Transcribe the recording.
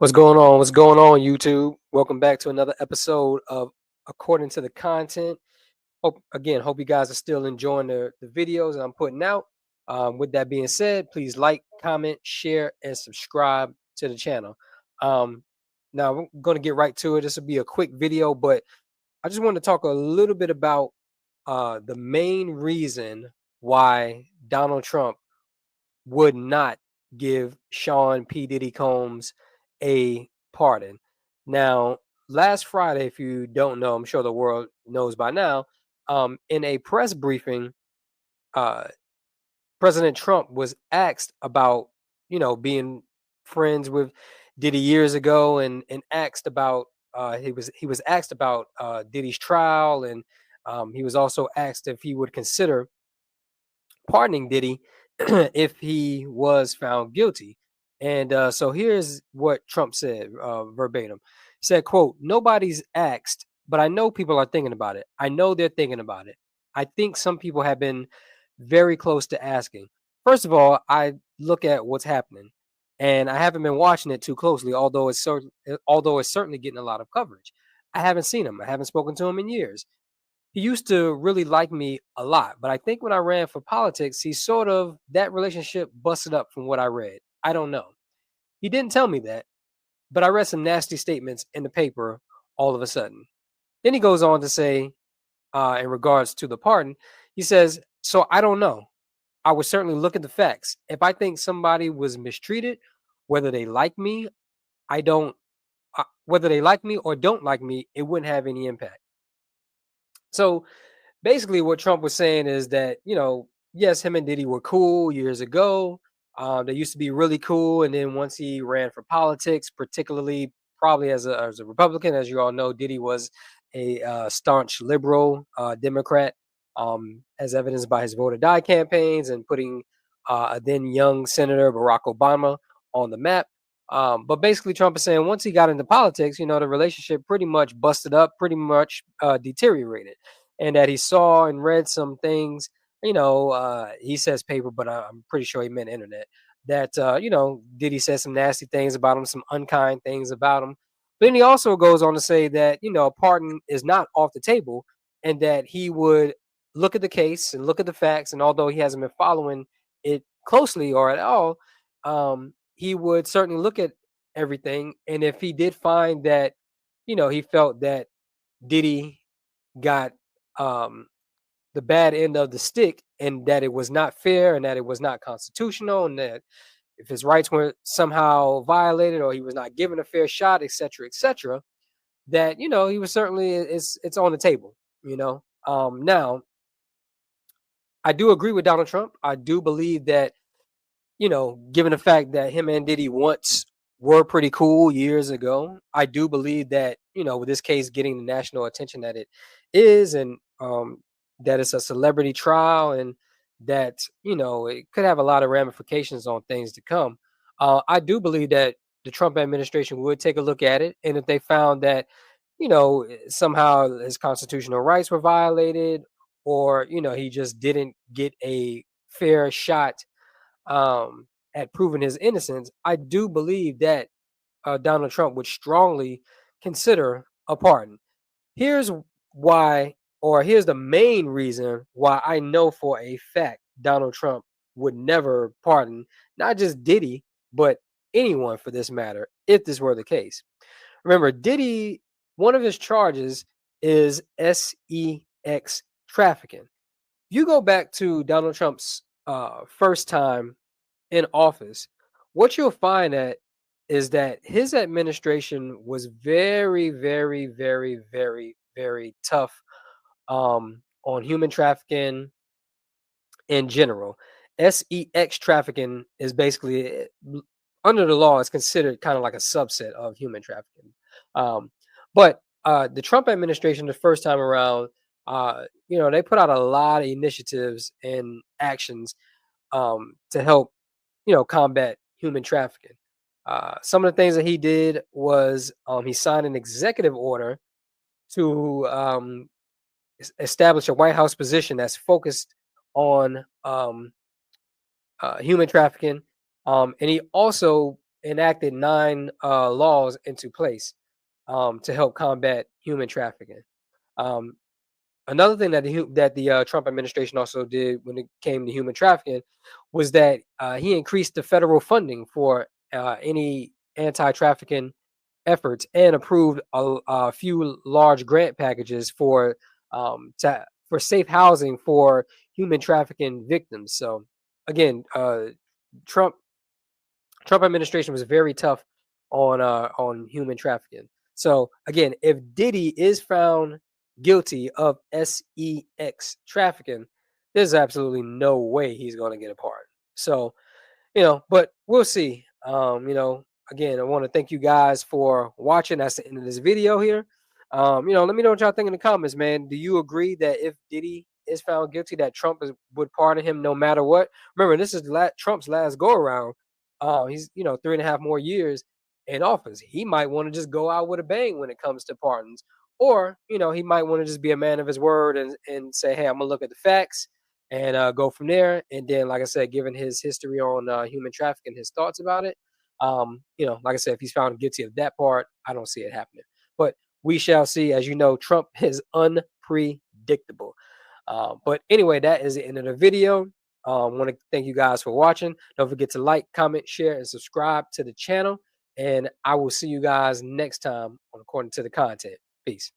What's going on? What's going on, YouTube? Welcome back to another episode of According to the Content. Hope you guys are still enjoying the videos that I'm putting out. With that being said, please like, comment, share, and subscribe to the channel. Um, Now, we're going to get right to it. This will be a quick video, but I just want to talk a little bit about the main reason why Donald Trump would not give Sean P. Diddy Combs a pardon. Now, last Friday, if you don't know, I'm sure the world knows by now, in a press briefing, uh, President Trump was asked about, being friends with Diddy years ago, and asked about he was asked about Diddy's trial, and he was also asked if he would consider pardoning Diddy if he was found guilty. And so here's what Trump said verbatim. He said, quote, "Nobody's asked, but I know people are thinking about it. I know they're thinking about it. I think some people have been very close to asking. First of all, I look at what's happening, and I haven't been watching it too closely, although it's certainly getting a lot of coverage. I haven't seen him. I haven't spoken to him in years. He used to really like me a lot, but I think when I ran for politics, he sort of that relationship busted up from what I read. I don't know. He didn't tell me that, but I read some nasty statements in the paper all of a sudden." Then he goes on to say, in regards to the pardon, he says, "So I don't know. I would certainly look at the facts. If I think somebody was mistreated, whether they like me, I don't, whether they like me or don't like me, it wouldn't have any impact." So basically what Trump was saying is that, yes, him and Diddy were cool years ago. They used to be really cool. And then once he ran for politics, particularly probably as a Republican, as you all know, Diddy was a staunch liberal Democrat, as evidenced by his vote or die campaigns and putting a then young Senator Barack Obama on the map. But basically, Trump is saying once he got into politics, the relationship pretty much busted up, pretty much deteriorated, and that he saw and read some things. He says paper, but I'm pretty sure he meant internet. That Diddy said some nasty things about him, some unkind things about him. But then he also goes on to say that a pardon is not off the table, and that he would look at the case and look at the facts. And although he hasn't been following it closely or at all, he would certainly look at everything. And if he did find that, he felt that Diddy got um, the bad end of the stick, and that it was not fair, and that it was not constitutional, and that if his rights were somehow violated or he was not given a fair shot, etc., that he was certainly it's on the table. Now I do agree with Donald Trump. I do believe that given the fact that him and Diddy once were pretty cool years ago, I do believe that, with this case getting the national attention that it is, and that it's a celebrity trial, and that, it could have a lot of ramifications on things to come. I do believe that the Trump administration would take a look at it. And if they found that, somehow his constitutional rights were violated, or, he just didn't get a fair shot at proving his innocence, I do believe that Donald Trump would strongly consider a pardon. Here's why, or here's the main reason why I know for a fact Donald Trump would never pardon not just Diddy, but anyone for this matter, if this were the case. Remember, Diddy, one of his charges is sex trafficking. You go back to Donald Trump's first time in office, what you'll find that is that his administration was very, very, very, very, very tough on human trafficking in general. Sex trafficking is basically under the law is considered kind of like a subset of human trafficking. But the Trump administration, the first time around, they put out a lot of initiatives and actions to help combat human trafficking. Some of the things that he did was he signed an executive order to establish a White House position that's focused on human trafficking. And he also enacted 9 laws into place to help combat human trafficking. Um, Another thing that the Trump administration also did when it came to human trafficking was that he increased the federal funding for any anti-trafficking efforts and approved a few large grant packages for safe housing for human trafficking victims. So again, Trump Trump administration was very tough on human trafficking. So again, if Diddy is found guilty of sex trafficking, there's absolutely no way he's going to get a pardon. So but we'll see. Again, I want to thank you guys for watching. That's the end of this video here. Let me know what y'all think in the comments, man. Do you agree that if Diddy is found guilty, that would pardon him no matter what? Remember, this is Trump's last go around. He's 3.5 more years in office. He might want to just go out with a bang when it comes to pardons, or he might want to just be a man of his word and say, hey, I'm gonna look at the facts and go from there. And then, like I said, given his history on human trafficking, his thoughts about it, like I said, if he's found guilty of that part, I don't see it happening. But we shall see. As you know, Trump is unpredictable. But anyway, that is the end of the video. I want to thank you guys for watching. Don't forget to like, comment, share, and subscribe to the channel. And I will see you guys next time on According to the Content. Peace.